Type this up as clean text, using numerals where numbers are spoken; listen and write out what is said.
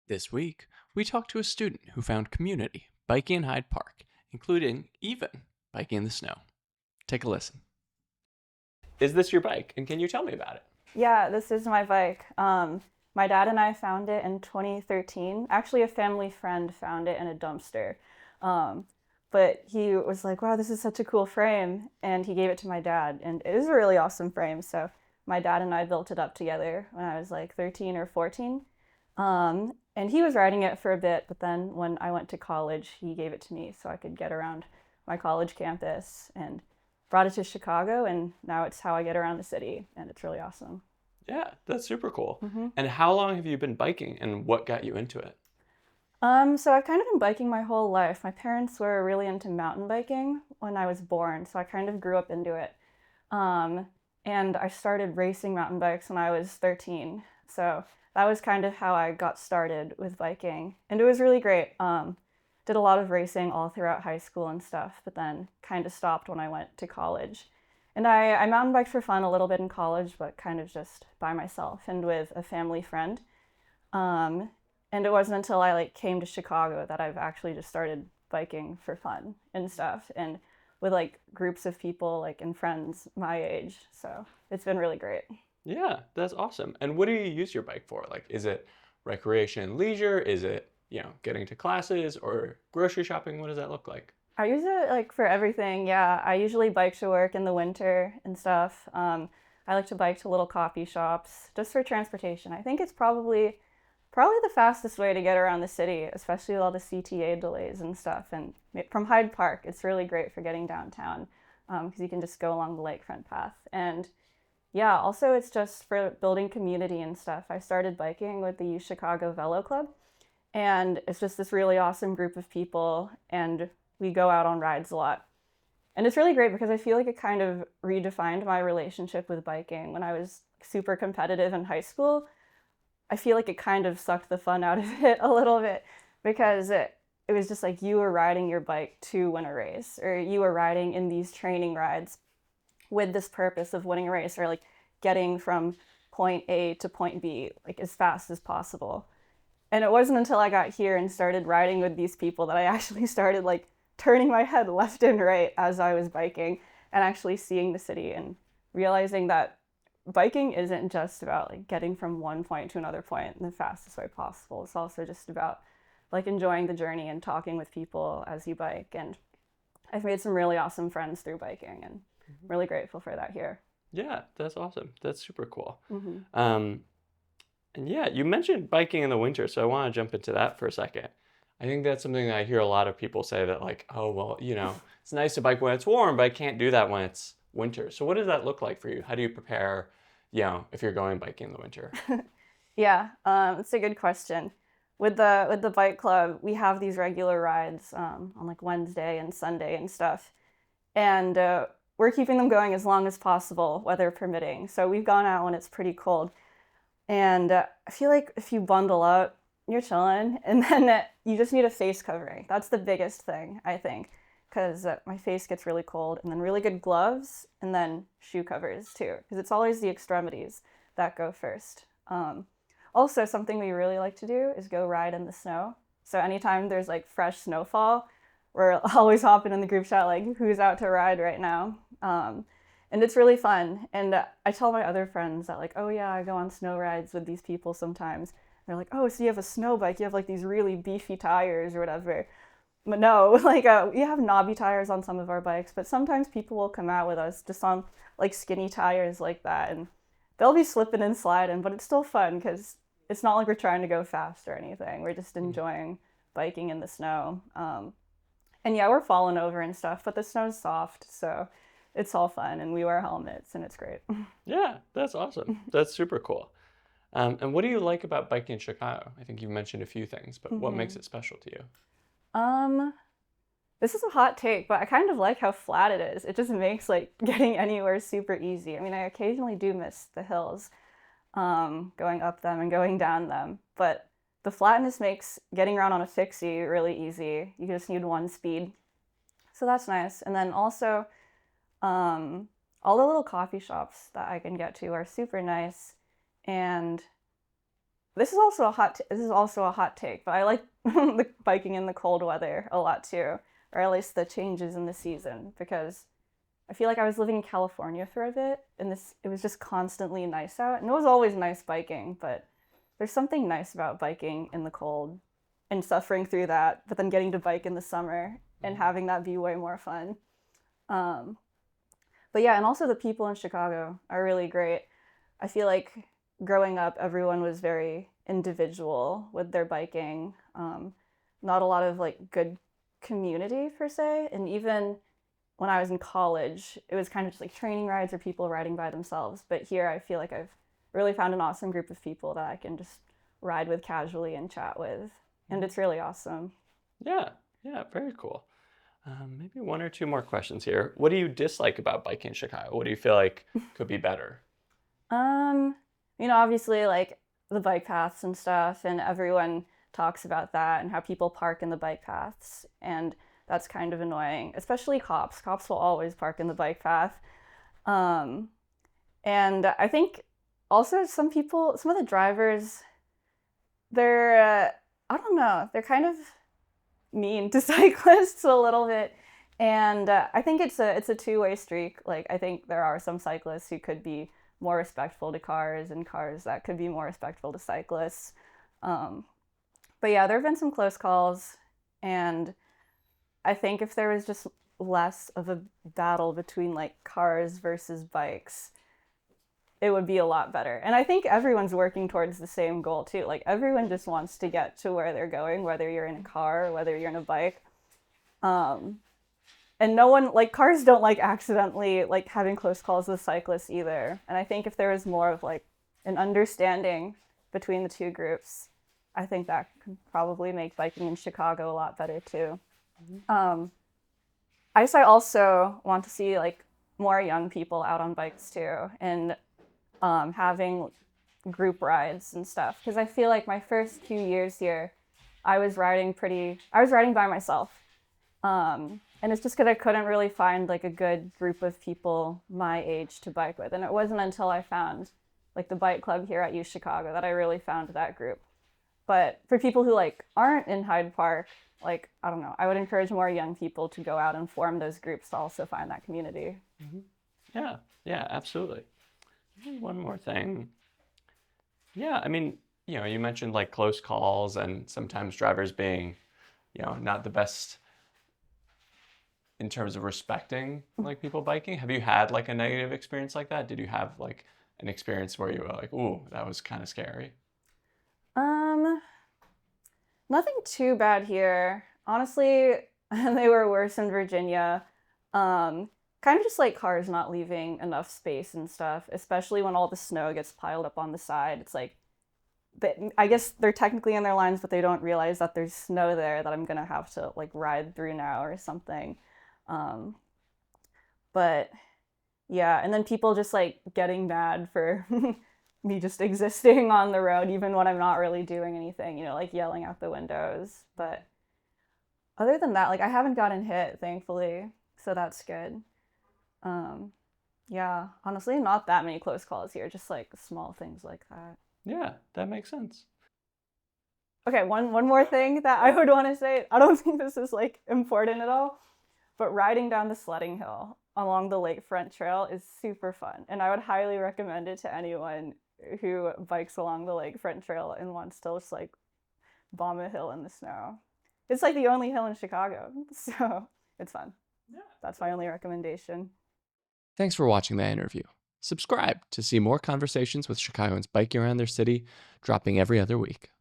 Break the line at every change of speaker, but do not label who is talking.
This week, we talked to a student who found community biking in Hyde Park, including even biking in the snow. Take a listen. Is this your bike? And can you tell me about it?
Yeah, this is my bike. My dad and I found it in 2013. Actually, a family friend found it in a dumpster. Um, but he was like, wow, this is such a cool frame. And he gave it to my dad. And it is a really awesome frame. So my dad and I built it up together when I was like 13 or 14. And he was riding it for a bit. But then when I went to college, he gave it to me so I could get around my college campus and brought it to Chicago, and now it's how I get around the city, and it's really awesome.
Yeah, that's super cool.
Mm-hmm.
And how long have you been biking and what got you into it?
So I've kind of been biking my whole life. My parents were really into mountain biking when I was born, so I kind of grew up into it. Um, and I started racing mountain bikes when I was 13. So that was kind of how I got started with biking, and it was really great. Did a lot of racing all throughout high school and stuff, but then kind of stopped when I went to college. And I mountain biked for fun a little bit in college, but kind of just by myself and with a family friend. Um, and it wasn't until I came to Chicago that I've actually just started biking for fun and stuff, and with groups of people and friends my age. So it's been really great.
Yeah, that's awesome. And what do you use your bike for? Like, is it recreation, leisure? Is it, getting to classes or grocery shopping? What does that look like?
I use it for everything. Yeah, I usually bike to work in the winter and stuff. I like to bike to little coffee shops just for transportation. I think it's probably the fastest way to get around the city, especially with all the CTA delays and stuff. And from Hyde Park, it's really great for getting downtown because you can just go along the lakefront path. And yeah, also it's just for building community and stuff. I started biking with the Chicago Velo Club, and it's just this really awesome group of people, and we go out on rides a lot. And it's really great because I feel like it kind of redefined my relationship with biking. When I was super competitive in high school, I feel like it kind of sucked the fun out of it a little bit because it was just like you were riding your bike to win a race, or you were riding in these training rides with this purpose of winning a race, or getting from point A to point B as fast as possible. And it wasn't until I got here and started riding with these people that I actually started turning my head left and right as I was biking and actually seeing the city and realizing that biking isn't just about getting from one point to another point in the fastest way possible. It's also just about enjoying the journey and talking with people as you bike. And I've made some really awesome friends through biking, and I'm really grateful for that here.
Yeah, that's awesome. That's super cool.
Mm-hmm.
And yeah, you mentioned biking in the winter, so I want to jump into that for a second. I think that's something that I hear a lot of people say that oh, well, it's nice to bike when it's warm, but I can't do that when it's winter. So what does that look like for you? How do you prepare, if you're going biking in the winter?
Yeah, it's a good question. With the bike club, we have these regular rides on Wednesday and Sunday and stuff, and we're keeping them going as long as possible, weather permitting. So we've gone out when it's pretty cold, and I feel like if you bundle up, you're chilling, and then you just need a face covering. That's the biggest thing, I think, because my face gets really cold, and then really good gloves, and then shoe covers too, because it's always the extremities that go first. Also, something we really like to do is go ride in the snow. So anytime there's fresh snowfall, we're always hopping in the group chat who's out to ride right now. And it's really fun. And I tell my other friends that oh yeah, I go on snow rides with these people sometimes. They're like, oh, so you have a snow bike? You have these really beefy tires or whatever. But no, we have knobby tires on some of our bikes, but sometimes people will come out with us just on skinny tires like that, and they'll be slipping and sliding, but it's still fun because it's not like we're trying to go fast or anything. We're just enjoying biking in the snow. And yeah, we're falling over and stuff, but the snow's soft, so it's all fun, and we wear helmets, and it's great.
Yeah, that's awesome. That's super cool. And what do you like about biking in Chicago? I think you mentioned a few things, but what makes it special to you?
Um, this is a hot take, but I kind of like how flat it is. It just makes getting anywhere super easy. I mean, I occasionally do miss the hills, going up them and going down them, but the flatness makes getting around on a fixie really easy. You just need one speed, so that's nice. And then also, all the little coffee shops that I can get to are super nice, and this is also a hot take, but I like the biking in the cold weather a lot too, or at least the changes in the season, because I feel like I was living in California for a bit, and this it was just constantly nice out, and it was always nice biking, but there's something nice about biking in the cold and suffering through that, but then getting to bike in the summer and having that be way more fun. Um, but yeah, and also the people in Chicago are really great. I feel like growing up, everyone was very individual with their biking. Not a lot of like good community per se, and even when I was in college, it was kind of just like training rides or people riding by themselves. But here, I feel like I've really found an awesome group of people that I can just ride with casually and chat with, and it's really awesome.
Yeah, yeah, very cool. Maybe one or two more questions here. What do you dislike about biking in Chicago? What do you feel like could be better?
Um, Obviously, like the bike paths and stuff, and everyone talks about that and how people park in the bike paths, and that's kind of annoying. Especially cops. Cops will always park in the bike path. Um, and I think also some of the drivers, they're I don't know, they're kind of mean to cyclists a little bit. And I think it's a two-way streak. Like I think there are some cyclists who could be more respectful to cars and cars that could be more respectful to cyclists. Um, but yeah, there have been some close calls, and I think if there was just less of a battle between like cars versus bikes, it would be a lot better. And I think everyone's working towards the same goal too. Like everyone just wants to get to where they're going, whether you're in a car or whether you're in a bike. Um, and no one like cars don't like accidentally like having close calls with cyclists either. And I think if there was more of like an understanding between the two groups, I think that could probably make biking in Chicago a lot better too. Um, I guess I also want to see like more young people out on bikes too, and having group rides and stuff. Because I feel like my first few years here, I was riding by myself. And it's just because I couldn't really find like a good group of people my age to bike with. And it wasn't until I found like the bike club here at U Chicago that I really found that group. But for people who like aren't in Hyde Park, like I don't know, I would encourage more young people to go out and form those groups to also find that community.
Yeah, yeah, absolutely. Maybe one more thing. Yeah, I mean, you mentioned like close calls and sometimes drivers being, not the best in terms of respecting like people biking. Have you had like a negative experience like that? Did you have like an experience where you were like, "Ooh, that was kind of scary"?
Um, Nothing too bad here. Honestly, they were worse in Virginia. Kind of just like cars not leaving enough space and stuff, especially when all the snow gets piled up on the side. It's like, I guess they're technically in their lines, but they don't realize that there's snow there that I'm gonna have to like ride through now or something. Um, but yeah, and then people just like getting mad for me just existing on the road, even when I'm not really doing anything, like yelling out the windows. But other than that, like I haven't gotten hit, thankfully, so that's good. Um, yeah, honestly, not that many close calls here, just like small things like that.
Yeah, that makes sense.
Okay, one more thing that I would want to say. I don't think this is like important at all, but riding down the sledding hill along the lakefront trail is super fun, and I would highly recommend it to anyone who bikes along the lakefront trail and wants to just like bomb a hill in the snow. It's like the only hill in Chicago, so it's fun.
Yeah.
That's my only recommendation.
Thanks for watching that interview. Subscribe to see more conversations with Chicagoans biking around their city, dropping every other week.